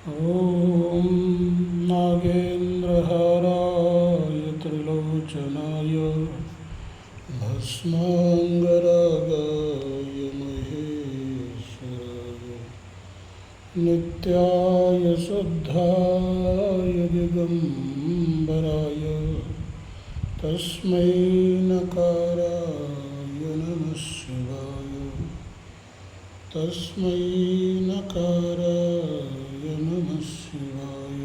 ॐ नागेन्द्रहाराय त्रिलोचनाय भस्माङ्गरागाय महेश्वराय नित्याय शुद्धाय दिगम्बराय तस्मै नकाराय नमः शिवाय तस्मै नकाराय नमः शिवाय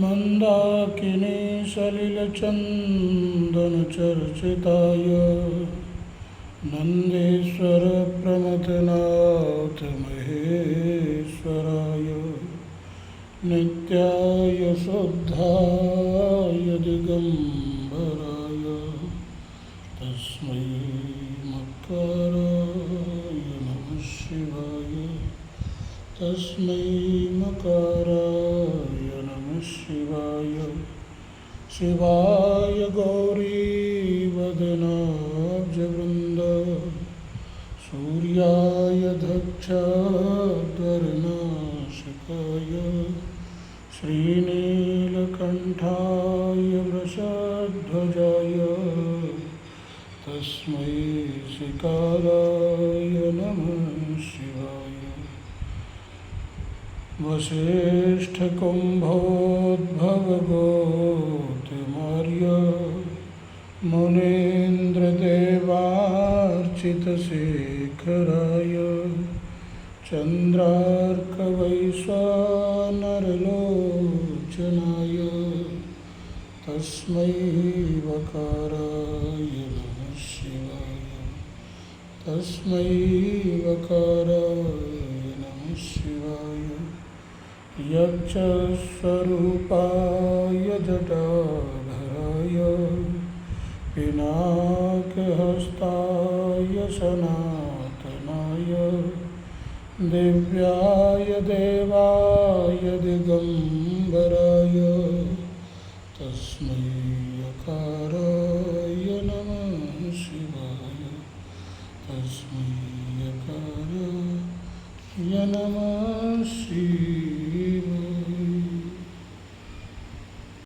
मन्दाकिनी सलिलचन्दनचर्चिताय नन्देश्वरप्रमथनाथ महेश्वराय नित्याय शुद्धाय दिगम्बराय तस्मै मकाराय नमः शिवाय तस्मै मकाराय नमः शिवाय शिवाय गौरीवदनाब्जवृन्द सूर्याय दक्षाध्वरनाशकाय श्रीनीलकण्ठाय वृषध्वजाय तस्मै शिकाराय नमः शिवाय वसिष्ठकुम्भोद्भवगोत्रमार्य मुनीन्द्रदेवार्चितशेखराय चन्द्रार्कवैश्वानरलोचनाय तस्मै वकाराय नमः शिवाय तस्मै वकाराय नमः शिवाय यक्षस्वरूपाय जटाधराय पिनाकहस्ताय सनातनाय दिव्याय देवाय दिगम्बराय तस्मै यकाराय नमः शिवाय तस्मै यकाराय नमः शिवाय